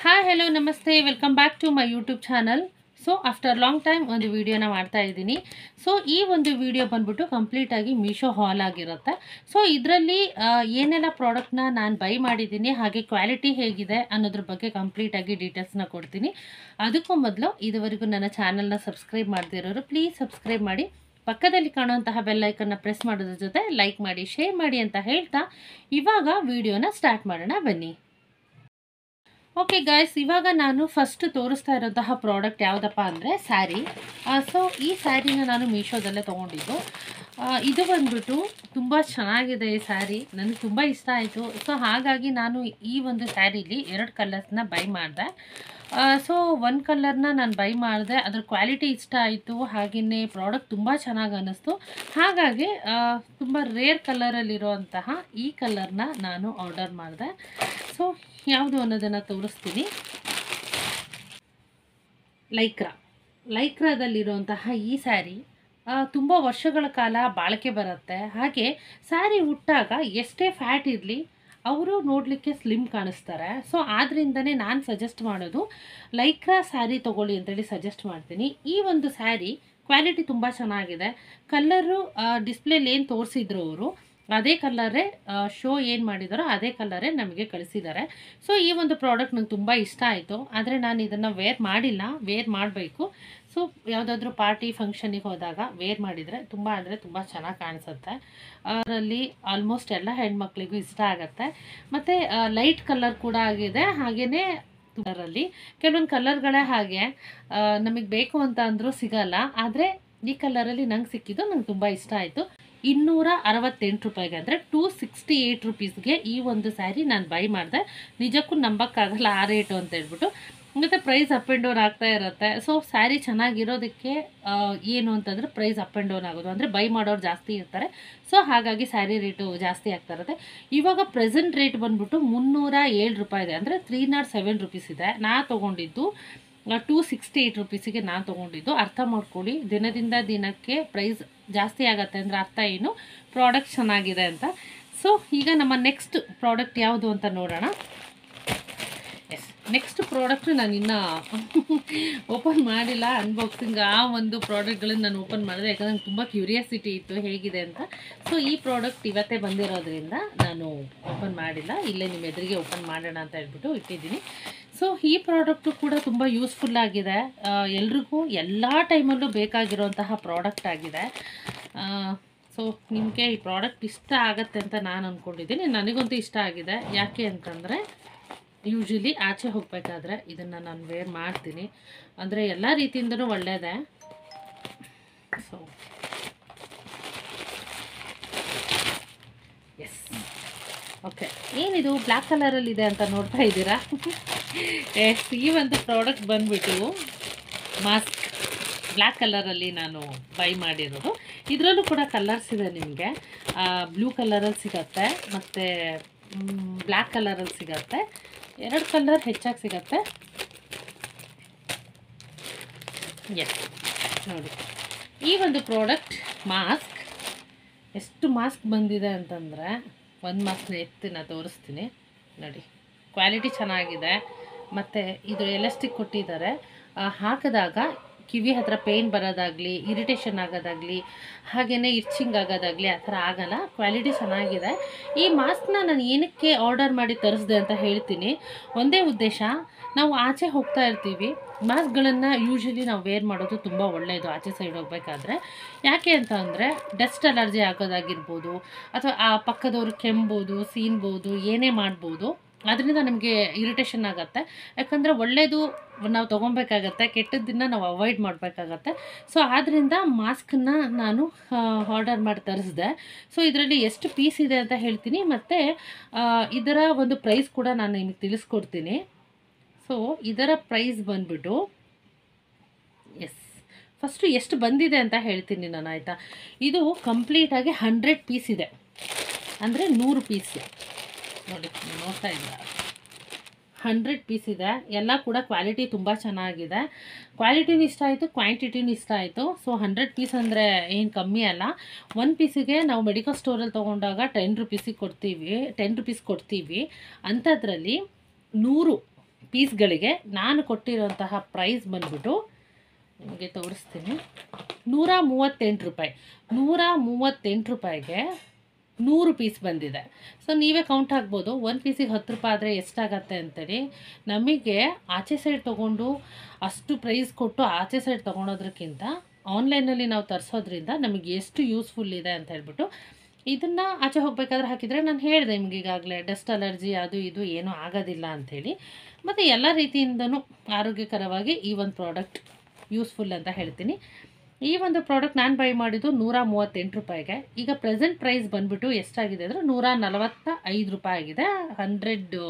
Hi hello ನಮಸ್ತೆ welcome back to my YouTube channel. So after long time ಒಂದು ವಿಡಿಯೋನ ಮಾಡ್ತಾ ಇದ್ದೀನಿ. ಸೊ ಈ ಒಂದು ವಿಡಿಯೋ ಬಂದ್ಬಿಟ್ಟು ಕಂಪ್ಲೀಟಾಗಿ ಮೀಶೋ ಹಾಲ್ ಆಗಿರುತ್ತೆ. ಸೊ ಇದರಲ್ಲಿ ಏನೆಲ್ಲ ಪ್ರಾಡಕ್ಟ್ನ ನಾನು ಬೈ ಮಾಡಿದ್ದೀನಿ, ಹಾಗೆ ಕ್ವಾಲಿಟಿ ಹೇಗಿದೆ ಅನ್ನೋದ್ರ ಬಗ್ಗೆ ಕಂಪ್ಲೀಟಾಗಿ ಡೀಟೇಲ್ಸ್ನ ಕೊಡ್ತೀನಿ. ಅದಕ್ಕೂ ಮೊದಲು ಇದುವರೆಗೂ ನನ್ನ ಚಾನಲ್ನ ಸಬ್ಸ್ಕ್ರೈಬ್ ಮಾಡದಿರೋರು ಪ್ಲೀಸ್ ಸಬ್ಸ್ಕ್ರೈಬ್ ಮಾಡಿ, ಪಕ್ಕದಲ್ಲಿ ಕಾಣುವಂತಹ ಬೆಲ್ ಐಕನ್ನ ಪ್ರೆಸ್ ಮಾಡೋದ್ರ ಜೊತೆ ಲೈಕ್ ಮಾಡಿ, ಶೇರ್ ಮಾಡಿ ಅಂತ ಹೇಳ್ತಾ ಇವಾಗ ವಿಡಿಯೋನ ಸ್ಟಾರ್ಟ್ ಮಾಡೋಣ ಬನ್ನಿ. ಓಕೆ ಗೈಸ್, ಇವಾಗ ನಾನು ಫಸ್ಟ್ ತೋರಿಸ್ತಾ ಇರೋಂತಹ ಪ್ರಾಡಕ್ಟ್ ಯಾವುದಪ್ಪ ಅಂದರೆ ಸ್ಯಾರಿ. ಸೊ ಈ ಸ್ಯಾರಿನ ನಾನು ಮೀಶೋದಲ್ಲೇ ತೊಗೊಂಡಿದ್ದು. ಇದು ಬಂದ್ಬಿಟ್ಟು ತುಂಬ ಚೆನ್ನಾಗಿದೆ. ಈ ಸ್ಯಾರಿ ನನಗೆ ತುಂಬ ಇಷ್ಟ ಆಯಿತು. ಸೊ ಹಾಗಾಗಿ ನಾನು ಈ ಒಂದು ಸ್ಯಾರಿಲಿ 2 ಕಲರ್ಸ್ನ ಬೈ ಮಾಡಿದೆ. ಸೊ ಒಂದು ಕಲರ್ನ ನಾನು ಬೈ ಮಾಡಿದೆ, ಅದ್ರ ಕ್ವಾಲಿಟಿ ಇಷ್ಟ ಆಯಿತು, ಹಾಗೆಯೇ ಪ್ರಾಡಕ್ಟ್ ತುಂಬ ಚೆನ್ನಾಗಿ ಅನ್ನಿಸ್ತು. ಹಾಗಾಗಿ ತುಂಬ ರೇರ್ ಕಲರಲ್ಲಿರುವಂತಹ ಈ ಕಲರ್ನ ನಾನು ಆರ್ಡರ್ ಮಾಡಿದೆ. ಸೊ ಯಾವುದು ಅನ್ನೋದನ್ನು ತೋರಿಸ್ತೀನಿ. ಲೈಕ್ರಾದಲ್ಲಿರುವಂತಹ ಈ ಸ್ಯಾರಿ ತುಂಬ ವರ್ಷಗಳ ಕಾಲ ಬಾಳಿಕೆ ಬರುತ್ತೆ. ಹಾಗೆ ಸ್ಯಾರಿ ಉಟ್ಟಾಗ ಎಷ್ಟೇ ಫ್ಯಾಟ್ ಇರಲಿ ಅವರು ನೋಡಲಿಕ್ಕೆ ಸ್ಲಿಮ್ ಕಾಣಿಸ್ತಾರೆ. ಸೊ ಆದ್ದರಿಂದನೇ ನಾನು ಸಜೆಸ್ಟ್ ಮಾಡೋದು ಲೈಕ್ರಾ ಸ್ಯಾರಿ ತೊಗೊಳ್ಳಿ ಅಂತೇಳಿ ಸಜೆಸ್ಟ್ ಮಾಡ್ತೀನಿ. ಈ ಒಂದು ಸ್ಯಾರಿ ಕ್ವಾಲಿಟಿ ತುಂಬ ಚೆನ್ನಾಗಿದೆ. ಕಲ್ಲರು ಡಿಸ್ಪ್ಲೇಲಿ ಏನು ತೋರಿಸಿದ್ರು ಅವರು ಅದೇ ಕಲರೇ, ಶೋ ಏನು ಮಾಡಿದಾರೋ ಅದೇ ಕಲರೇ ನಮಗೆ ಕಳಿಸಿದ್ದಾರೆ. ಸೊ ಈ ಒಂದು ಪ್ರಾಡಕ್ಟ್ ನಂಗೆ ತುಂಬ ಇಷ್ಟ ಆಯಿತು. ಆದರೆ ನಾನು ಇದನ್ನು ವೇರ್ ಮಾಡಿಲ್ಲ, ವೇರ್ ಮಾಡಬೇಕು. ಸೊ ಯಾವುದಾದ್ರೂ ಪಾರ್ಟಿ ಫಂಕ್ಷನಿಗೆ ಹೋದಾಗ ವೇರ್ ಮಾಡಿದರೆ ತುಂಬ ಅಂದರೆ ತುಂಬ ಚೆನ್ನಾಗಿ ಕಾಣಿಸುತ್ತೆ. ಅದರಲ್ಲಿ ಆಲ್ಮೋಸ್ಟ್ ಎಲ್ಲ ಹೆಣ್ಮಕ್ಳಿಗೂ ಇಷ್ಟ ಆಗುತ್ತೆ. ಮತ್ತು ಲೈಟ್ ಕಲರ್ ಕೂಡ ಆಗಿದೆ. ಹಾಗೆಯೇ ಕಲರಲ್ಲಿ ಕೆಲವೊಂದು ಕಲರ್ಗಳೇ ಹಾಗೆ ನಮಗೆ ಬೇಕು ಅಂತ ಅಂದರೂ ಸಿಗಲ್ಲ. ಆದರೆ ಈ ಕಲರಲ್ಲಿ ನಂಗೆ ಸಿಕ್ಕಿದ್ದು ನಂಗೆ ತುಂಬ ಇಷ್ಟ ಆಯಿತು. 268 ರೂಪಾಯಿಗೆ ಅಂದರೆ 268 ರುಪೀಸ್ಗೆ ಈ ಒಂದು ಸ್ಯಾರಿ ನಾನು ಬೈ ಮಾಡಿದೆ. ನಿಜಕ್ಕೂ ನಂಬಕ್ಕಾಗಲ್ಲ ಆ ರೇಟು ಅಂತ ಹೇಳ್ಬಿಟ್ಟು. ಮತ್ತು ಪ್ರೈಸ್ ಅಪ್ ಆ್ಯಂಡ್ ಡೌನ್ ಆಗ್ತಾ ಇರುತ್ತೆ. ಸೊ ಸ್ಯಾರಿ ಚೆನ್ನಾಗಿರೋದಕ್ಕೆ ಏನು ಅಂತಂದರೆ ಪ್ರೈಸ್ ಅಪ್ ಆ್ಯಂಡ್ ಡೌನ್ ಆಗೋದು, ಅಂದರೆ ಬೈ ಮಾಡೋರು ಜಾಸ್ತಿ ಇರ್ತಾರೆ. ಸೊ ಹಾಗಾಗಿ ಸ್ಯಾರಿ ರೇಟು ಜಾಸ್ತಿ ಆಗ್ತಾ ಇರುತ್ತೆ. ಇವಾಗ ಪ್ರೆಸೆಂಟ್ ರೇಟ್ ಬಂದ್ಬಿಟ್ಟು 307 ರೂಪಾಯಿ ಇದೆ, ಅಂದರೆ 307 ರುಪೀಸ್ ಇದೆ. ನಾನು ತೊಗೊಂಡಿದ್ದು 268 ರುಪೀಸಿಗೆ ನಾನು ತೊಗೊಂಡಿದ್ದು. ಅರ್ಥ ಮಾಡ್ಕೊಳ್ಳಿ, ದಿನದಿಂದ ದಿನಕ್ಕೆ ಪ್ರೈಸ್ ಜಾಸ್ತಿ ಆಗತ್ತೆ ಅಂದರೆ ಅರ್ಥ ಏನು, ಪ್ರಾಡಕ್ಟ್ ಚೆನ್ನಾಗಿದೆ ಅಂತ. ಸೊ ಈಗ ನಮ್ಮ ನೆಕ್ಸ್ಟ್ ಪ್ರಾಡಕ್ಟ್ ಯಾವುದು ಅಂತ ನೋಡೋಣ. ನೆಕ್ಸ್ಟ್ ಪ್ರಾಡಕ್ಟ್ ನಾನು ಇನ್ನೂ ಓಪನ್ ಮಾಡಿಲ್ಲ, ಅನ್ಬಾಕ್ಸಿಂಗ್ ಆ ಒಂದು ಪ್ರಾಡಕ್ಟ್ಗಳನ್ನು ನಾನು ಓಪನ್ ಮಾಡಿದೆ. ಯಾಕಂದರೆ ನಂಗೆ ತುಂಬ ಕ್ಯೂರಿಯಾಸಿಟಿ ಇತ್ತು ಹೇಗಿದೆ ಅಂತ. ಸೊ ಈ ಪ್ರಾಡಕ್ಟ್ ಇವತ್ತೇ ಬಂದಿರೋದ್ರಿಂದ ನಾನು ಓಪನ್ ಮಾಡಿಲ್ಲ, ಇಲ್ಲೇ ನಿಮ್ಮ ಎದುರಿಗೆ ಓಪನ್ ಮಾಡೋಣ ಅಂತ ಹೇಳ್ಬಿಟ್ಟು ಇಟ್ಟಿದ್ದೀನಿ. ಸೊ ಈ ಪ್ರಾಡಕ್ಟು ಕೂಡ ತುಂಬ ಯೂಸ್ಫುಲ್ ಆಗಿದೆ. ಎಲ್ರಿಗೂ ಎಲ್ಲ ಟೈಮಲ್ಲೂ ಬೇಕಾಗಿರುವಂತಹ ಪ್ರಾಡಕ್ಟ್ ಆಗಿದೆ. ಸೊ ನಿಮಗೆ ಈ ಪ್ರಾಡಕ್ಟ್ ಇಷ್ಟ ಆಗತ್ತೆ ಅಂತ ನಾನು ಅಂದ್ಕೊಂಡಿದ್ದೀನಿ. ನನಗಂತೂ ಇಷ್ಟ ಆಗಿದೆ. ಯಾಕೆ ಅಂತಂದರೆ ಯೂಶ್ವಲಿ ಆಚೆ ಹೋಗಬೇಕಾದ್ರೆ ಇದನ್ನು ನಾನು ವೇರ್ ಮಾಡ್ತೀನಿ, ಅಂದರೆ ಎಲ್ಲ ರೀತಿಯಿಂದನೂ ಒಳ್ಳೆಯದೇ. ಸೊ ಎಸ್, ಓಕೆ, ಏನಿದು ಬ್ಲ್ಯಾಕ್ ಕಲರಲ್ಲಿದೆ ಅಂತ ನೋಡ್ತಾ ಇದ್ದೀರಾ? ಎಸ್, ಈ ಒಂದು ಪ್ರಾಡಕ್ಟ್ ಬಂದ್ಬಿಟ್ಟು ಮಾಸ್ಕ್ ಬ್ಲ್ಯಾಕ್ ಕಲರಲ್ಲಿ ನಾನು ಬೈ ಮಾಡಿರೋದು. ಇದರಲ್ಲೂ ಕೂಡ ಕಲರ್ಸ್ ಇದೆ ನಿಮಗೆ. ಬ್ಲೂ ಕಲರಲ್ಲಿ ಸಿಗತ್ತೆ, ಮತ್ತು ಬ್ಲ್ಯಾಕ್ ಕಲರಲ್ಲಿ ಸಿಗತ್ತೆ. 2 ಕಲರ್ ಹೆಚ್ಚಾಗಿ ಸಿಗತ್ತೆ. ಎಸ್, ನೋಡಿ ಈ ಒಂದು ಪ್ರಾಡಕ್ಟ್ ಮಾಸ್ಕ್, ಎಷ್ಟು ಮಾಸ್ಕ್ ಬಂದಿದೆ ಅಂತಂದರೆ ಒಂದು ಮಾಸ್ಕ್ನ ಎತ್ತಿನ ತೋರಿಸ್ತೀನಿ ನೋಡಿ. ಕ್ವಾಲಿಟಿ ಚೆನ್ನಾಗಿದೆ. ಮತ್ತು ಇದು ಎಲಾಸ್ಟಿಕ್ ಕೊಟ್ಟಿದ್ದಾರೆ. ಹಾಕಿದಾಗ ಕಿವಿ ಹತ್ರ ಪೇಯ್ನ್ ಬರೋದಾಗಲಿ, ಇರಿಟೇಷನ್ ಆಗೋದಾಗಲಿ, ಹಾಗೆಯೇ ಇಚ್ಚಿಂಗ್ ಆಗೋದಾಗಲಿ ಆ ಥರ ಆಗಲ್ಲ. ಕ್ವಾಲಿಟಿ ಚೆನ್ನಾಗಿದೆ. ಈ ಮಾಸ್ಕ್ನ ನಾನು ಏನಕ್ಕೆ ಆರ್ಡರ್ ಮಾಡಿ ತರಿಸಿದೆ ಅಂತ ಹೇಳ್ತೀನಿ. ಒಂದೇ ಉದ್ದೇಶ, ನಾವು ಆಚೆ ಹೋಗ್ತಾ ಇರ್ತೀವಿ, ಮಾಸ್ಕ್ಗಳನ್ನು ಯೂಶ್ವಲಿ ನಾವು ವೇರ್ ಮಾಡೋದು ತುಂಬ ಒಳ್ಳೆಯದು ಆಚೆ ಸೈಡ್ ಹೋಗಬೇಕಾದ್ರೆ. ಯಾಕೆ ಅಂತ ಅಂದರೆ ಡಸ್ಟ್ ಅಲರ್ಜಿ ಆಗೋದಾಗಿರ್ಬೋದು, ಅಥವಾ ಆ ಪಕ್ಕದವ್ರು ಕೆಮ್ಬೋದು, ಸೀನ್ಬೋದು, ಏನೇ ಮಾಡ್ಬೋದು. ಅದರಿಂದ ನಮಗೆ ಇರಿಟೇಷನ್ ಆಗುತ್ತೆ. ಯಾಕಂದರೆ ಒಳ್ಳೆಯದು ನಾವು ತೊಗೊಬೇಕಾಗತ್ತೆ, ಕೆಟ್ಟದ್ದನ್ನು ನಾವು ಅವಾಯ್ಡ್ ಮಾಡಬೇಕಾಗತ್ತೆ. ಸೊ ಆದ್ದರಿಂದ ಮಾಸ್ಕನ್ನು ನಾನು ಆರ್ಡರ್ ಮಾಡಿ ತರಿಸಿದೆ. ಸೊ ಇದರಲ್ಲಿ ಎಷ್ಟು ಪೀಸ್ ಇದೆ ಅಂತ ಹೇಳ್ತೀನಿ, ಮತ್ತು ಇದರ ಒಂದು ಪ್ರೈಸ್ ಕೂಡ ನಾನು ನಿಮಗೆ ತಿಳಿಸ್ಕೊಡ್ತೀನಿ. ಸೊ ಇದರ ಪ್ರೈಸ್ ಬಂದ್ಬಿಟ್ಟು, ಎಸ್, ಫಸ್ಟು ಎಷ್ಟು ಬಂದಿದೆ ಅಂತ ಹೇಳ್ತೀನಿ ನಾನು, ಆಯಿತಾ? ಇದು ಕಂಪ್ಲೀಟಾಗಿ 100 ಪೀಸ್ ಇದೆ, ಅಂದರೆ 100 ಪೀಸ್ ನೋಡಿ, ನೋಡ್ತಾ ಇಲ್ಲ, 100 ಪೀಸ್ ಇದೆ. ಎಲ್ಲ ಕೂಡ ಕ್ವಾಲಿಟಿ ತುಂಬ ಚೆನ್ನಾಗಿದೆ. ಕ್ವಾಲಿಟಿನೂ ಇಷ್ಟ ಆಯಿತು, ಕ್ವಾಂಟಿಟಿನೂ ಇಷ್ಟ ಆಯಿತು. ಸೊ 100 ಪೀಸ್ ಅಂದರೆ ಏನು ಕಮ್ಮಿ ಅಲ್ಲ. 1 ಪೀಸಿಗೆ ನಾವು ಮೆಡಿಕಲ್ ಸ್ಟೋರಲ್ಲಿ ತೊಗೊಂಡಾಗ 10 ರುಪೀಸಿಗೆ ಕೊಡ್ತೀವಿ, 10 ರುಪೀಸ್ ಕೊಡ್ತೀವಿ. ಅಂಥದ್ರಲ್ಲಿ 100 ಪೀಸ್ಗಳಿಗೆ ನಾನು ಕೊಟ್ಟಿರೋಂತಹ ಪ್ರೈಸ್ ಬಂದ್ಬಿಟ್ಟು ನಿಮಗೆ ತೋರಿಸ್ತೀನಿ, 138 ರೂಪಾಯಿ. 138 ರೂಪಾಯಿಗೆ 100 ಪೀಸ್ ಬಂದಿದೆ. ಸೊ ನೀವೇ ಕೌಂಟ್ ಹಾಕ್ಬೋದು, ಒಂದು ಪೀಸಿಗೆ 10 ರೂಪಾಯಿ ಆದರೆ ಎಷ್ಟಾಗತ್ತೆ ಅಂತೇಳಿ. ನಮಗೆ ಆಚೆ ಸೈಡ್ ತೊಗೊಂಡು ಅಷ್ಟು ಪ್ರೈಸ್ ಕೊಟ್ಟು ಆಚೆ ಸೈಡ್ ತೊಗೊಳೋದ್ರಕ್ಕಿಂತ ಆನ್ಲೈನಲ್ಲಿ ನಾವು ತರಿಸೋದ್ರಿಂದ ನಮಗೆ ಎಷ್ಟು ಯೂಸ್ಫುಲ್ ಇದೆ ಅಂತ ಹೇಳ್ಬಿಟ್ಟು ಇದನ್ನು ಆಚೆ ಹೋಗಬೇಕಾದ್ರೆ ಹಾಕಿದರೆ, ನಾನು ಹೇಳಿದೆ ನಿಮ್ಗೆ ಈಗಾಗಲೇ ಡಸ್ಟ್ ಅಲರ್ಜಿ ಅದು ಇದು ಏನೂ ಆಗೋದಿಲ್ಲ ಅಂಥೇಳಿ. ಮತ್ತು ಎಲ್ಲ ರೀತಿಯಿಂದನೂ ಆರೋಗ್ಯಕರವಾಗಿ ಈ ಒಂದು ಪ್ರಾಡಕ್ಟ್ ಯೂಸ್ಫುಲ್ ಅಂತ ಹೇಳ್ತೀನಿ. ಈ ಒಂದು ಪ್ರಾಡಕ್ಟ್ ನಾನು ಬೈ ಮಾಡಿದ್ದು 138 ರೂಪಾಯಿಗೆ. ಈಗ ಪ್ರೆಸೆಂಟ್ ಪ್ರೈಸ್ ಬಂದುಬಿಟ್ಟು ಎಷ್ಟಾಗಿದೆ ಅಂದರೆ 145 ರೂಪಾಯಿ ಆಗಿದೆ 100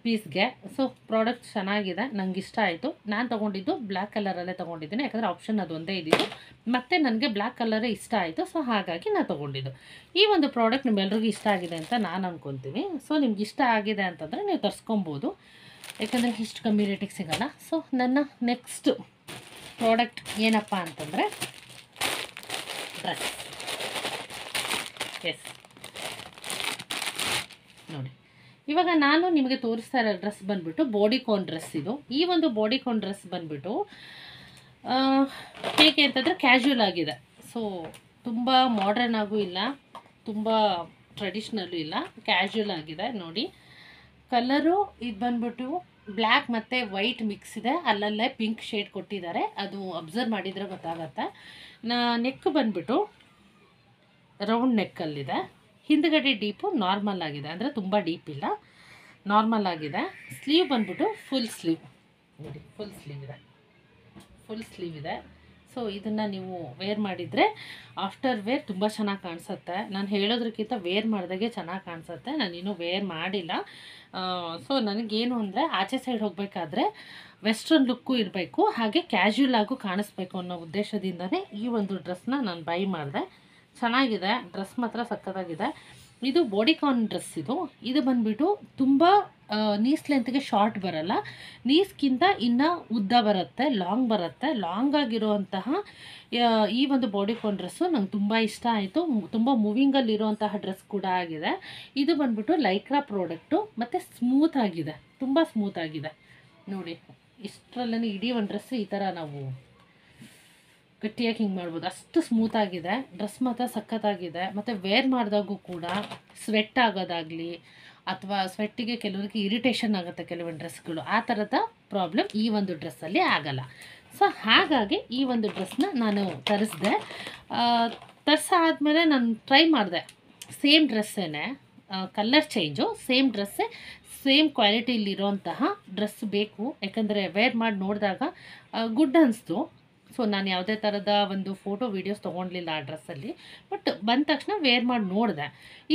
ಪೀಸ್ಗೆ. ಸೊ ಪ್ರಾಡಕ್ಟ್ ಚೆನ್ನಾಗಿದೆ, ನಂಗೆ ಇಷ್ಟ ಆಯಿತು. ನಾನು ತೊಗೊಂಡಿದ್ದು ಬ್ಲ್ಯಾಕ್ ಕಲರಲ್ಲೇ ತೊಗೊಂಡಿದ್ದೀನಿ, ಯಾಕಂದರೆ ಆಪ್ಷನ್ ಅದು ಒಂದೇ ಇದ್ದಿದ್ದು. ಮತ್ತು ನನಗೆ ಬ್ಲ್ಯಾಕ್ ಕಲರೇ ಇಷ್ಟ ಆಯಿತು, ಸೊ ಹಾಗಾಗಿ ನಾನು ತೊಗೊಂಡಿದ್ದು. ಈ ಒಂದು ಪ್ರಾಡಕ್ಟ್ ನಿಮ್ಮೆಲ್ರಿಗೂ ಇಷ್ಟ ಆಗಿದೆ ಅಂತ ನಾನು ಅಂದ್ಕೊತೀನಿ. ಸೊ ನಿಮ್ಗೆ ಇಷ್ಟ ಆಗಿದೆ ಅಂತಂದರೆ ನೀವು ತರಿಸ್ಕೊಬೋದು, ಯಾಕಂದರೆ ಇಷ್ಟು ಕಮ್ಮಿ ರೇಟಿಗೆ ಸಿಗೋಲ್ಲ. ಸೊ ನನ್ನ ನೆಕ್ಸ್ಟ್ ಪ್ರಾಡಕ್ಟ್ ಏನಪ್ಪ ಅಂತಂದರೆ ಡ್ರೆಸ್. ಎಸ್, ನೋಡಿ ಇವಾಗ ನಾನು ನಿಮಗೆ ತೋರಿಸ್ತಾ ಇರೋ ಡ್ರೆಸ್ ಬಂದುಬಿಟ್ಟು ಬಾಡಿಕಾನ್ ಡ್ರೆಸ್. ಇದು ಈ ಒಂದು ಬಾಡಿಕಾನ್ ಡ್ರೆಸ್ ಬಂದುಬಿಟ್ಟು ಹೇಗೆ ಅಂತಂದರೆ ಕ್ಯಾಶುವಲ್ ಆಗಿದೆ. ಸೊ ತುಂಬ ಮಾಡ್ರನ್ ಆಗೂ ಇಲ್ಲ, ತುಂಬ ಟ್ರೆಡಿಷ್ನಲ್ಲೂ ಇಲ್ಲ, ಕ್ಯಾಶುವಲ್ ಆಗಿದೆ. ನೋಡಿ ಕಲರು ಇದು ಬಂದ್ಬಿಟ್ಟು ಬ್ಲ್ಯಾಕ್ ಮತ್ತು ವೈಟ್ ಮಿಕ್ಸ್ ಇದೆ, ಅಲ್ಲಲ್ಲೇ ಪಿಂಕ್ ಶೇಡ್ ಕೊಟ್ಟಿದ್ದಾರೆ, ಅದು ಅಬ್ಸರ್ವ್ ಮಾಡಿದರೆ ಗೊತ್ತಾಗತ್ತೆ. ನೆಕ್ ಬಂದುಬಿಟ್ಟು ರೌಂಡ್ ನೆಕ್ಕಲ್ಲಿದೆ, ಹಿಂದ್ಗಡೆ ಡೀಪು ನಾರ್ಮಲ್ ಆಗಿದೆ, ಅಂದರೆ ತುಂಬ ಡೀಪ್ ಇಲ್ಲ, ನಾರ್ಮಲ್ ಆಗಿದೆ. ಸ್ಲೀವ್ ಬಂದ್ಬಿಟ್ಟು ಫುಲ್ ಸ್ಲೀವ್, ನೋಡಿ ಫುಲ್ ಸ್ಲೀವ್ ಇದೆ. ಸೊ ಇದನ್ನು ನೀವು ವೇರ್ ಮಾಡಿದರೆ ಆಫ್ಟರ್ ವೇರ್ ತುಂಬ ಚೆನ್ನಾಗಿ ಕಾಣಿಸುತ್ತೆ. ನಾನು ಹೇಳೋದ್ರಕ್ಕಿಂತ ವೇರ್ ಮಾಡಿದಾಗೆ ಚೆನ್ನಾಗಿ ಕಾಣಿಸುತ್ತೆ. ನಾನಿನ್ನೂ ವೇರ್ ಮಾಡಿಲ್ಲ. ಸೊ ನನಗೇನು ಅಂದರೆ ಆಚೆ ಸೈಡ್ ಹೋಗಬೇಕಾದ್ರೆ ವೆಸ್ಟ್ರನ್ ಲುಕ್ಕು ಇರಬೇಕು, ಹಾಗೆ ಕ್ಯಾಶುವಲ್ ಆಗು ಕಾಣಿಸ್ಬೇಕು ಅನ್ನೋ ಉದ್ದೇಶದಿಂದನೇ ಈ ಒಂದು ಡ್ರೆಸ್ನ ನಾನು ಬೈ ಮಾಡಿದೆ. ಚೆನ್ನಾಗಿದೆ, ಡ್ರೆಸ್ ಮಾತ್ರ ಸಕ್ಕತ್ತಾಗಿದೆ. ಇದು ಬಾಡಿಕಾನ್ ಡ್ರೆಸ್. ಇದು ಬಂದುಬಿಟ್ಟು ತುಂಬ ನೀಸ್ ಲೆಂತ್ಗೆ ಶಾರ್ಟ್ ಬರಲ್ಲ, ನೀಸ್ಗಿಂತ ಇನ್ನೂ ಉದ್ದ ಬರುತ್ತೆ, ಲಾಂಗ್ ಬರುತ್ತೆ. ಲಾಂಗ್ ಆಗಿರುವಂತಹ ಈ ಒಂದು ಬಾಡಿಕಾನ್ ಡ್ರೆಸ್ಸು ನಂಗೆ ತುಂಬ ಇಷ್ಟ ಆಯಿತು. ತುಂಬ ಮೂವಿಂಗಲ್ಲಿರುವಂತಹ ಡ್ರೆಸ್ ಕೂಡ ಆಗಿದೆ. ಇದು ಬಂದುಬಿಟ್ಟು ಲೈಕ್ರಾ ಪ್ರಾಡಕ್ಟು ಮತ್ತು ಸ್ಮೂತ್ ಆಗಿದೆ, ತುಂಬ ಸ್ಮೂತ್ ಆಗಿದೆ. ನೋಡಿ ಇಷ್ಟರಲ್ಲೇ ಇಡೀ ಒಂದು ಡ್ರೆಸ್ ಈ ಥರ ನಾವು ಗಟ್ಟಿಯಾಗಿ ಹಿಂಗೆ ಮಾಡ್ಬೋದು, ಅಷ್ಟು ಸ್ಮೂತಾಗಿದೆ. ಡ್ರೆಸ್ ಮಾತ್ರ ಸಖತ್ತಾಗಿದೆ. ಮತ್ತು ವೇರ್ ಮಾಡಿದಾಗೂ ಕೂಡ ಸ್ವೆಟ್ ಆಗೋದಾಗಲಿ ಅಥವಾ ಸ್ವೆಟ್ಟಿಗೆ ಕೆಲವರಿಗೆ ಇರಿಟೇಷನ್ ಆಗುತ್ತೆ ಕೆಲವೊಂದು ಡ್ರೆಸ್ಗಳು, ಆ ಥರದ ಪ್ರಾಬ್ಲಮ್ ಈ ಒಂದು ಡ್ರೆಸ್ಸಲ್ಲಿ ಆಗಲ್ಲ. ಸೊ ಹಾಗಾಗಿ ಈ ಒಂದು ಡ್ರೆಸ್ನ ನಾನು ತರಿಸಿದೆ. ತರಿಸಾದ್ಮೇಲೆ ನಾನು ಟ್ರೈ ಮಾಡಿದೆ, ಸೇಮ್ ಡ್ರೆಸ್ಸೇ, ಕಲರ್ ಚೇಂಜು, ಸೇಮ್ ಡ್ರೆಸ್ಸೇ, ಸೇಮ್ ಕ್ವಾಲಿಟಿಲಿರೋಂತಹ ಡ್ರೆಸ್ ಬೇಕು. ಯಾಕಂದರೆ ವೇರ್ ಮಾಡಿ ನೋಡಿದಾಗ ಗುಡ್ ಅನ್ನಿಸ್ತು. ಸೊ ನಾನು ಯಾವುದೇ ಥರದ ಒಂದು ಫೋಟೋ ವೀಡಿಯೋಸ್ ತೊಗೊಳ್ಲಿಲ್ಲ ಆ ಡ್ರೆಸ್ಸಲ್ಲಿ, ಬಟ್ ಬಂದ ತಕ್ಷಣ ವೇರ್ ಮಾಡಿ ನೋಡಿದೆ,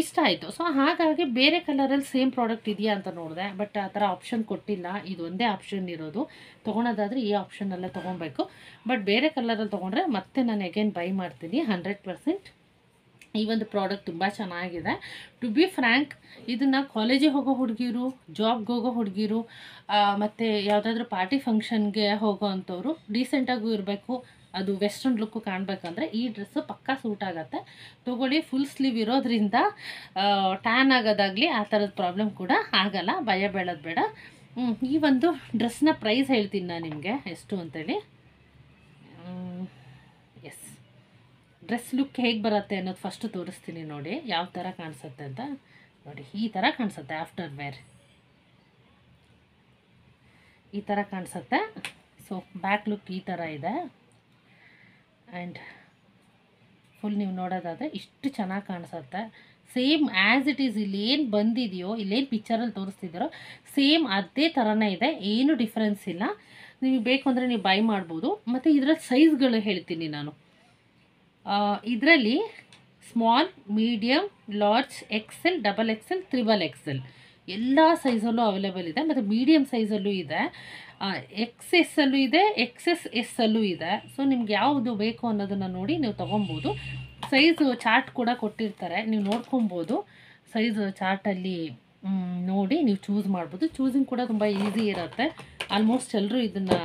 ಇಷ್ಟ ಆಯಿತು. ಸೊ ಹಾಗಾಗಿ ಬೇರೆ ಕಲರಲ್ಲಿ ಸೇಮ್ ಪ್ರಾಡಕ್ಟ್ ಇದೆಯಾ ಅಂತ ನೋಡಿದೆ, ಬಟ್ ಆ ಥರ ಆಪ್ಷನ್ ಕೊಟ್ಟಿಲ್ಲ. ಇದು ಒಂದೇ ಆಪ್ಷನ್ ಇರೋದು, ತೊಗೊಳೋದಾದರೆ ಈ ಆಪ್ಷನಲ್ಲೇ ತೊಗೊಬೇಕು. ಬಟ್ ಬೇರೆ ಕಲರಲ್ಲಿ ತೊಗೊಂಡ್ರೆ ಮತ್ತೆ ನಾನು ಅಗೇನ್ ಬೈ ಮಾಡ್ತೀನಿ 100%. ಈ ಒಂದು ಪ್ರಾಡಕ್ಟ್ ತುಂಬ ಚೆನ್ನಾಗಿದೆ. ಟು ಬಿ ಫ್ರ್ಯಾಂಕ್, ಇದನ್ನು ಕಾಲೇಜಿಗೆ ಹೋಗೋ ಹುಡುಗಿರು, ಜಾಬ್ಗೆ ಹೋಗೋ ಹುಡುಗಿರು, ಮತ್ತು ಯಾವುದಾದ್ರೂ ಪಾರ್ಟಿ ಫಂಕ್ಷನ್ಗೆ ಹೋಗೋ ಅಂಥವ್ರು, ಡೀಸೆಂಟಾಗೂ ಇರಬೇಕು, ಅದು ವೆಸ್ಟರ್ನ್ ಲುಕ್ಕು ಕಾಣಬೇಕಂದ್ರೆ ಈ ಡ್ರೆಸ್ಸು ಪಕ್ಕಾ ಸೂಟ್ ಆಗುತ್ತೆ. ತೊಗೊಳ್ಳಿ. ಫುಲ್ ಸ್ಲೀವ್ ಇರೋದ್ರಿಂದ ಟ್ಯಾನ್ ಆಗೋದಾಗಲಿ ಆ ಥರದ ಪ್ರಾಬ್ಲಮ್ ಕೂಡ ಆಗಲ್ಲ, ಭಯ ಬೀಳೋದು ಬೇಡ. ಈ ಒಂದು ಡ್ರೆಸ್ನ ಪ್ರೈಸ್ ಹೇಳ್ತೀನಿ ನಾನು ನಿಮಗೆ ಎಷ್ಟು ಅಂತೇಳಿ. ಎಸ್, ಡ್ರೆಸ್ ಲುಕ್ ಹೇಗೆ ಬರುತ್ತೆ ಅನ್ನೋದು ಫಸ್ಟು ತೋರಿಸ್ತೀನಿ. ನೋಡಿ ಯಾವ ಥರ ಕಾಣಿಸುತ್ತೆ ಅಂತ. ನೋಡಿ ಈ ಥರ ಕಾಣಿಸುತ್ತೆ ಆಫ್ಟರ್ ವೇರ್, ಈ ಥರ ಕಾಣಿಸುತ್ತೆ. ಸೊ ಬ್ಯಾಕ್ ಲುಕ್ ಈ ಥರ ಇದೆ. ಆ್ಯಂಡ್ ಫುಲ್ ನೀವು ನೋಡೋದಾದರೆ ಇಷ್ಟು ಚೆನ್ನಾಗಿ ಕಾಣಿಸುತ್ತೆ. ಸೇಮ್ ಆ್ಯಸ್ ಇಟ್ ಈಸ್ ಇಲ್ಲೇನು ಬಂದಿದೆಯೋ, ಇಲ್ಲೇನು ಪಿಕ್ಚರಲ್ಲಿ ತೋರಿಸ್ತಿದ್ದೀರೋ ಸೇಮ್ ಅದೇ ಥರನೇ ಇದೆ, ಏನು ಡಿಫ್ರೆನ್ಸ್ ಇಲ್ಲ. ನಿಮಗೆ ಬೇಕು ಅಂದರೆ ನೀವು ಬೈ ಮಾಡ್ಬೋದು. ಮತ್ತು ಇದರಲ್ಲಿ ಸೈಜ್ಗಳು ಹೇಳ್ತೀನಿ ನಾನು. ಇದರಲ್ಲಿ small, medium, large, XL, XXL, XXL ಎಲ್ಲ ಸೈಜಲ್ಲೂ ಅವೈಲೇಬಲ್ ಇದೆ. ಮತ್ತು ಮೀಡಿಯಮ್ ಸೈಜಲ್ಲೂ ಇದೆ, XS ಇದೆ, XS ಅಲ್ಲೂ ಇದೆ. ಸೊ ನಿಮ್ಗೆ ಯಾವುದು ಬೇಕು ಅನ್ನೋದನ್ನು ನೋಡಿ ನೀವು ತೊಗೊಬೋದು. ಸೈಜು ಚಾರ್ಟ್ ಕೂಡ ಕೊಟ್ಟಿರ್ತಾರೆ, ನೀವು ನೋಡ್ಕೊಬೋದು. ಸೈಜ್ ಚಾರ್ಟಲ್ಲಿ ನೋಡಿ ನೀವು ಚೂಸ್ ಮಾಡ್ಬೋದು. ಚೂಸಿಂಗ್ ಕೂಡ ತುಂಬ ಈಸಿ ಇರುತ್ತೆ. ಆಲ್ಮೋಸ್ಟ್ ಎಲ್ಲರೂ ಇದನ್ನು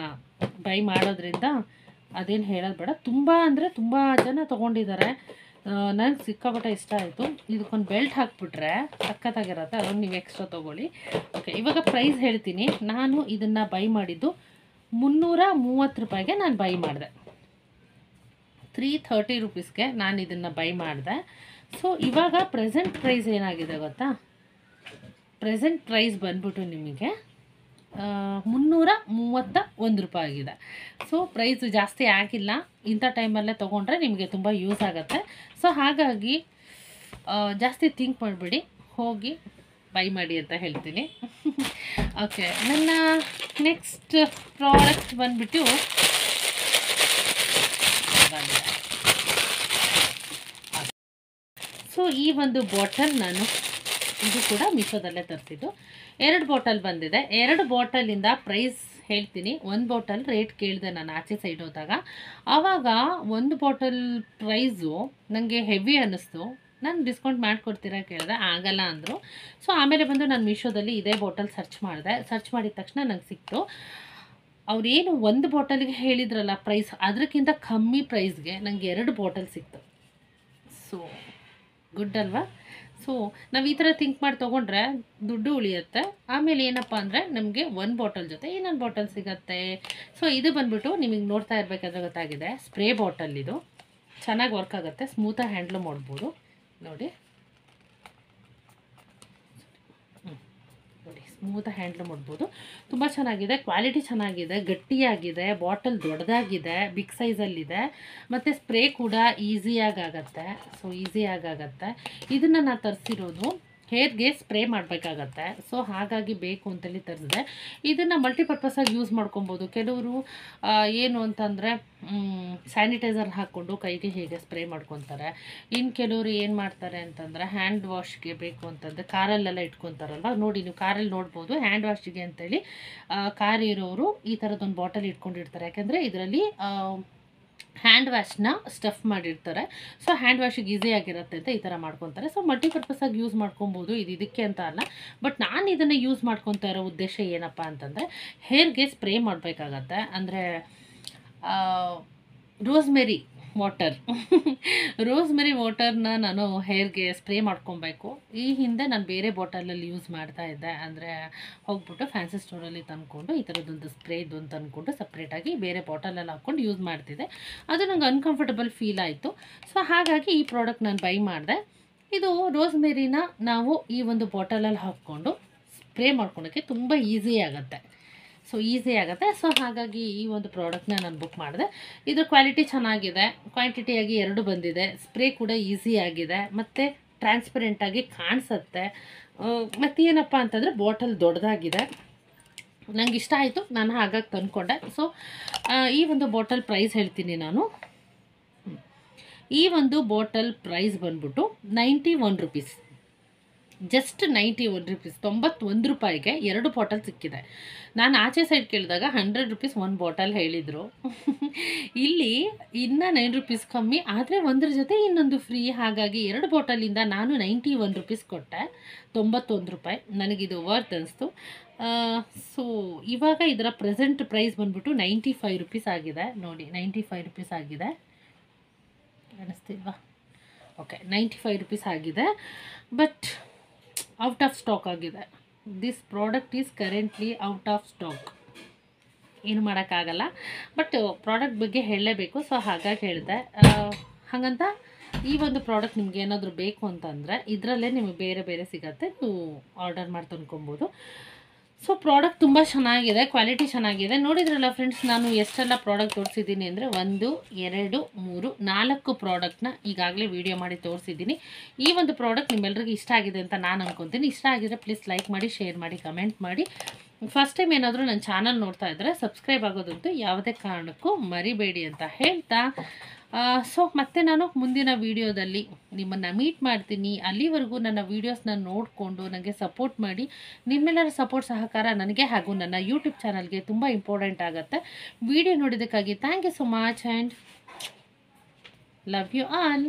ಬೈ ಮಾಡೋದ್ರಿಂದ ಅದೇನು ಹೇಳೋದು ಬೇಡ. ತುಂಬ ಅಂದರೆ ತುಂಬ ಜನ ತೊಗೊಂಡಿದ್ದಾರೆ. ನನಗೆ ಸಿಕ್ಕಾಪಟ್ಟೆ ಇಷ್ಟ ಆಯಿತು. ಇದಕ್ಕೊಂದು ಬೆಲ್ಟ್ ಹಾಕ್ಬಿಟ್ರೆ ಸಖತ್ತಾಗಿರುತ್ತೆ, ಅದನ್ನು ನೀವು ಎಕ್ಸ್ಟ್ರಾ ತೊಗೊಳ್ಳಿ. ಓಕೆ, ಇವಾಗ ಪ್ರೈಸ್ ಹೇಳ್ತೀನಿ. ನಾನು ಇದನ್ನು ಬೈ ಮಾಡಿದ್ದು 330 ರೂಪಾಯಿಗೆ ನಾನು ಬೈ ಮಾಡಿದೆ. 330 ರೂಪೀಸ್ಗೆ ನಾನು ಇದನ್ನು ಬೈ ಮಾಡಿದೆ. ಸೊ ಇವಾಗ ಪ್ರೆಸೆಂಟ್ ಪ್ರೈಸ್ ಏನಾಗಿದೆ ಗೊತ್ತಾ? ಪ್ರೆಸೆಂಟ್ ಪ್ರೈಸ್ ಬಂದ್ಬಿಟ್ಟು ನಿಮಗೆ 331 ರೂಪಾಯಿ ಆಗಿದೆ. ಸೊ ಪ್ರೈಸು ಜಾಸ್ತಿ ಆಗಿಲ್ಲ. ಇಂಥ ಟೈಮಲ್ಲೇ ತೊಗೊಂಡ್ರೆ ನಿಮಗೆ ತುಂಬ ಯೂಸ್ ಆಗುತ್ತೆ. ಸೊ ಹಾಗಾಗಿ ಜಾಸ್ತಿ ಥಿಂಕ್ ಮಾಡಿಬಿಡಿ, ಹೋಗಿ ಬೈ ಮಾಡಿ ಅಂತ ಹೇಳ್ತೀನಿ. ಓಕೆ, ನನ್ನ ನೆಕ್ಸ್ಟ್ ಪ್ರಾಡಕ್ಟ್ ಬಂದ್ಬಿಟ್ಟು ಸೊ ಈ ಒಂದು ಬಾಟಲ್ ನಾನು ಇದು ಕೂಡ ಮೀಶೋದಲ್ಲೇ ತರಿಸಿದ್ದು. 2 ಬಾಟಲ್ ಬಂದಿದೆ. 2 ಬಾಟಲಿಂದ ಪ್ರೈಸ್ ಹೇಳ್ತೀನಿ. 1 ಬಾಟಲ್ ರೇಟ್ ಕೇಳಿದೆ ನಾನು ಆಚೆ ಸೈಡ್ ಹೋದಾಗ. ಆವಾಗ 1 ಬಾಟಲ್ ಪ್ರೈಸು ನನಗೆ ಹೆವಿ ಅನ್ನಿಸ್ತು. ನಾನು ಡಿಸ್ಕೌಂಟ್ ಮಾಡಿಕೊಡ್ತೀರಾ ಕೇಳಿದೆ, ಆಗಲ್ಲ ಅಂದರು. ಸೊ ಆಮೇಲೆ ಬಂದು ನಾನು ಮೀಶೋದಲ್ಲಿ ಇದೇ ಬಾಟಲ್ ಸರ್ಚ್ ಮಾಡಿದೆ. ಸರ್ಚ್ ಮಾಡಿದ ತಕ್ಷಣ ನಂಗೆ ಸಿಕ್ತು. ಅವರೇನು 1 ಬಾಟಲ್ಗೆ ಹೇಳಿದ್ರಲ್ಲ ಪ್ರೈಸ್, ಅದಕ್ಕಿಂತ ಕಮ್ಮಿ ಪ್ರೈಸ್ಗೆ ನನಗೆ 2 ಬಾಟಲ್ ಸಿಕ್ತು. ಸೊ ಗುಡ್ ಅಲ್ವಾ? ಸೊ ನಾವು ಈ ಥರ ಥಿಂಕ್ ಮಾಡಿ ತೊಗೊಂಡ್ರೆ ದುಡ್ಡು ಉಳಿಯುತ್ತೆ. ಆಮೇಲೆ ಏನಪ್ಪ ಅಂದರೆ ನಮಗೆ 1 ಬಾಟಲ್ ಜೊತೆ ಇನ್ನೊಂದು ಬಾಟಲ್ ಸಿಗುತ್ತೆ. ಸೊ ಇದು ಬಂದ್ಬಿಟ್ಟು ನಿಮಗೆ ನೋಡ್ತಾ ಇರಬೇಕಾದ್ರೆ ಗೊತ್ತಾಗಿದೆ, ಸ್ಪ್ರೇ ಬಾಟಲ್. ಇದು ಚೆನ್ನಾಗಿ ವರ್ಕ್ ಆಗುತ್ತೆ, ಸ್ಮೂತಾಗಿ ಹ್ಯಾಂಡ್ಲ್ ಮಾಡ್ಬೋದು. ನೋಡಿ ನೋಡಿ, ಸ್ಮೂತಾಗಿ ಹ್ಯಾಂಡ್ಲ್ ಮಾಡ್ಬೋದು. ತುಂಬ ಚೆನ್ನಾಗಿದೆ, ಕ್ವಾಲಿಟಿ ಚೆನ್ನಾಗಿದೆ, ಗಟ್ಟಿಯಾಗಿದೆ, ಬಾಟಲ್ ದೊಡ್ಡದಾಗಿದೆ, ಬಿಗ್ ಸೈಜಲ್ಲಿದೆ, ಮತ್ತು ಸ್ಪ್ರೇ ಕೂಡ ಈಸಿಯಾಗಿ ಆಗುತ್ತೆ. ಸೊ ಈಸಿಯಾಗಿ ಆಗುತ್ತೆ. ಇದನ್ನು ನಾನು ತರಿಸಿರೋದು ಹೇರ್ಗೆ ಸ್ಪ್ರೇ ಮಾಡಬೇಕಾಗತ್ತೆ. ಸೊ ಹಾಗಾಗಿ ಬೇಕು ಅಂತೇಳಿ ತರಿಸಿದೆ. ಇದನ್ನು ಮಲ್ಟಿಪರ್ಪಸಾಗಿ ಯೂಸ್ ಮಾಡ್ಕೊಬೋದು. ಕೆಲವರು ಏನು ಅಂತಂದರೆ ಸ್ಯಾನಿಟೈಸರ್ ಹಾಕ್ಕೊಂಡು ಕೈಗೆ ಹೀಗೆ ಸ್ಪ್ರೇ ಮಾಡ್ಕೊತಾರೆ. ಇನ್ನು ಕೆಲವರು ಏನು ಮಾಡ್ತಾರೆ ಅಂತಂದರೆ ಹ್ಯಾಂಡ್ ವಾಶ್ಗೆ ಬೇಕು ಅಂತಂದರೆ ಕಾರಲ್ಲೆಲ್ಲ ಇಟ್ಕೊತಾರಲ್ವ, ನೋಡಿ ನೀವು ಕಾರಲ್ಲಿ ನೋಡ್ಬೋದು, ಹ್ಯಾಂಡ್ ವಾಶ್ಗೆ ಅಂತೇಳಿ ಕಾರ್ ಇರೋರು ಈ ಥರದೊಂದು ಬಾಟಲ್ ಇಟ್ಕೊಂಡಿರ್ತಾರೆ. ಯಾಕೆಂದರೆ ಇದರಲ್ಲಿ ಹ್ಯಾಂಡ್ ವಾಶ್ನ ಸ್ಟಫ್ ಮಾಡಿರ್ತಾರೆ. ಸೊ ಹ್ಯಾಂಡ್ ವಾಶಿಗೆ ಈಸಿಯಾಗಿರುತ್ತೆ ಅಂತ ಈ ಥರ ಮಾಡ್ಕೊತಾರೆ. ಸೊ ಮಲ್ಟಿಪರ್ಪಸಾಗಿ ಯೂಸ್ ಮಾಡ್ಕೊಬೋದು. ಇದು ಇದಕ್ಕೆ ಅಂತ ಅಲ್ಲ, ಬಟ್ ನಾನು ಇದನ್ನು ಯೂಸ್ ಮಾಡ್ಕೊತಾ ಇರೋ ಉದ್ದೇಶ ಏನಪ್ಪ ಅಂತಂದರೆ ಹೇರ್ಗೆ ಸ್ಪ್ರೇ ಮಾಡಬೇಕಾಗತ್ತೆ. ಅಂದರೆ ರೋಸ್ಮೆರಿ ವಾಟರ್ನ ನಾನು ಹೇರ್ಗೆ ಸ್ಪ್ರೇ ಮಾಡ್ಕೊಬೇಕು. ಈ ಹಿಂದೆ ನಾನು ಬೇರೆ ಬಾಟಲಲ್ಲಿ ಯೂಸ್ ಮಾಡ್ತಾ ಇದ್ದೆ. ಅಂದರೆ ಹೋಗ್ಬಿಟ್ಟು ಫ್ಯಾನ್ಸಿ ಸ್ಟೋರಲ್ಲಿ ತಂದ್ಕೊಂಡು ಈ ಥರದ್ದೊಂದು ಸ್ಪ್ರೇದು ಅಂತ ಅಂದ್ಕೊಂಡು ಸಪ್ರೇಟಾಗಿ ಬೇರೆ ಬಾಟಲಲ್ಲಿ ಹಾಕ್ಕೊಂಡು ಯೂಸ್ ಮಾಡ್ತಿದ್ದೆ. ಅದು ನಂಗೆ ಅನ್ಕಂಫರ್ಟಬಲ್ ಫೀಲ್ ಆಯಿತು. ಸೊ ಹಾಗಾಗಿ ಈ ಪ್ರಾಡಕ್ಟ್ ನಾನು ಬೈ ಮಾಡಿದೆ. ಇದು ರೋಸ್ಮೆರಿನ ನಾವು ಈ ಒಂದು ಬಾಟಲಲ್ಲಿ ಹಾಕ್ಕೊಂಡು ಸ್ಪ್ರೇ ಮಾಡ್ಕೊಳೋಕ್ಕೆ ತುಂಬ ಈಸಿ ಆಗುತ್ತೆ. ಸೊ ಹಾಗಾಗಿ ಈ ಒಂದು ಪ್ರಾಡಕ್ಟ್ನ ನಾನು ಬುಕ್ ಮಾಡಿದೆ. ಇದ್ರ ಕ್ವಾಲಿಟಿ ಚೆನ್ನಾಗಿದೆ, ಕ್ವಾಂಟಿಟಿಯಾಗಿ 2 ಬಂದಿದೆ, ಸ್ಪ್ರೇ ಕೂಡ ಈಸಿಯಾಗಿದೆ, ಮತ್ತು ಟ್ರಾನ್ಸ್ಪರೆಂಟಾಗಿ ಕಾಣಿಸುತ್ತೆ. ಮತ್ತೇನಪ್ಪ ಅಂತಂದರೆ ಬಾಟಲ್ ದೊಡ್ಡದಾಗಿದೆ, ನಂಗೆ ಇಷ್ಟ ಆಯಿತು, ನಾನು ಹಾಗಾಗಿ ತಂದ್ಕೊಂಡೆ. ಸೊ ಈ ಒಂದು ಬಾಟಲ್ ಪ್ರೈಸ್ ಹೇಳ್ತೀನಿ ನಾನು. ಈ ಒಂದು ಬಾಟಲ್ ಪ್ರೈಸ್ ಬಂದ್ಬಿಟ್ಟು 91 ರೂಪೀಸ್. ಜಸ್ಟ್ 91 ರೂಪೀಸ್, 91 ರೂಪಾಯಿಗೆ 2 ಬಾಟಲ್ ಸಿಕ್ಕಿದೆ. ನಾನು ಆಚೆ ಸೈಡ್ ಕೇಳಿದಾಗ 100 ರೂಪೀಸ್ 1 ಬಾಟಲ್ ಹೇಳಿದರು. ಇಲ್ಲಿ ಇನ್ನೂ 9 ರೂಪೀಸ್ ಕಮ್ಮಿ, ಆದರೆ ಒಂದ್ರ ಜೊತೆ ಇನ್ನೊಂದು ಫ್ರೀ. ಹಾಗಾಗಿ 2 ಬಾಟಲಿಂದ ನಾನು 91 ರೂಪೀಸ್ ಕೊಟ್ಟೆ, 91 ರೂಪಾಯಿ. ನನಗಿದು ವರ್ತ್ ಅನಿಸ್ತು. ಸೊ ಇವಾಗ ಇದರ ಪ್ರೆಸೆಂಟ್ ಪ್ರೈಸ್ ಬಂದ್ಬಿಟ್ಟು 95 ರೂಪೀಸ್ ಆಗಿದೆ. ನೋಡಿ 95 ರೂಪೀಸ್ ಆಗಿದೆ, ಅನ್ನಿಸ್ತಿಲ್ವಾ? ಓಕೆ, 95 ರೂಪೀಸ್ ಆಗಿದೆ. ಬಟ್ ಔಟ್ ಆಫ್ ಸ್ಟಾಕ್ ಆಗಿದೆ. This product is currently out of stock. ಏನು ಮಾಡೋಕ್ಕಾಗಲ್ಲ, ಬಟ್ ಪ್ರಾಡಕ್ಟ್ ಬಗ್ಗೆ ಹೇಳಲೇಬೇಕು. ಸೊ ಹಾಗಾಗಿ ಹೇಳಿದೆ. ಹಾಗಂತ ಈ ಒಂದು ಪ್ರಾಡಕ್ಟ್ ನಿಮ್ಗೆ ಏನಾದರೂ ಬೇಕು ಅಂತಂದರೆ ಇದರಲ್ಲೇ ನಿಮಗೆ ಬೇರೆ ಬೇರೆ ಸಿಗುತ್ತೆ, ನೀವು ಆರ್ಡರ್ ಮಾಡಿ ತಂದ್ಕೊಬೋದು. ಸೊ ಪ್ರಾಡಕ್ಟ್ ತುಂಬ ಚೆನ್ನಾಗಿದೆ, ಕ್ವಾಲಿಟಿ ಚೆನ್ನಾಗಿದೆ. ನೋಡಿದ್ರಲ್ಲ ಫ್ರೆಂಡ್ಸ್, ನಾನು ಎಷ್ಟೆಲ್ಲ ಪ್ರಾಡಕ್ಟ್ ತೋರಿಸಿದ್ದೀನಿ ಅಂದರೆ 1 2 3 4 ಪ್ರಾಡಕ್ಟ್ನ ಈಗಾಗಲೇ ವಿಡಿಯೋ ಮಾಡಿ ತೋರಿಸಿದ್ದೀನಿ. ಈ ಒಂದು ಪ್ರಾಡಕ್ಟ್ ನಿಮ್ಮೆಲ್ಲರಿಗೂ ಇಷ್ಟ ಆಗಿದೆ ಅಂತ ನಾನು ಅನ್ಕೊತೀನಿ. ಇಷ್ಟ ಆಗಿದ್ರೆ ಪ್ಲೀಸ್ ಲೈಕ್ ಮಾಡಿ, ಶೇರ್ ಮಾಡಿ, ಕಮೆಂಟ್ ಮಾಡಿ. ಫಸ್ಟ್ ಟೈಮ್ ಏನಾದರೂ ನನ್ನ ಚಾನಲ್ ನೋಡ್ತಾ ಇದ್ದರೆ ಸಬ್ಸ್ಕ್ರೈಬ್ ಆಗೋದಂತೂ ಯಾವುದೇ ಕಾರಣಕ್ಕೂ ಮರಿಬೇಡಿ ಅಂತ ಹೇಳ್ತಾ, ಸೊ ಮತ್ತೆ ನಾನು ಮುಂದಿನ ವೀಡಿಯೋದಲ್ಲಿ ನಿಮ್ಮನ್ನು ಮೀಟ್ ಮಾಡ್ತೀನಿ. ಅಲ್ಲಿವರೆಗೂ ನನ್ನ ವೀಡಿಯೋಸ್ನ ನೋಡಿಕೊಂಡು ನನಗೆ ಸಪೋರ್ಟ್ ಮಾಡಿ. ನಿಮ್ಮೆಲ್ಲರ ಸಪೋರ್ಟ್ ಸಹಕಾರ ನನಗೆ ಹಾಗೂ ನನ್ನ ಯೂಟ್ಯೂಬ್ ಚಾನಲ್ಗೆ ತುಂಬ ಇಂಪಾರ್ಟೆಂಟ್ ಆಗುತ್ತೆ. ವಿಡಿಯೋ ನೋಡಿದ್ದಕ್ಕಾಗಿ thank you so much and love you all.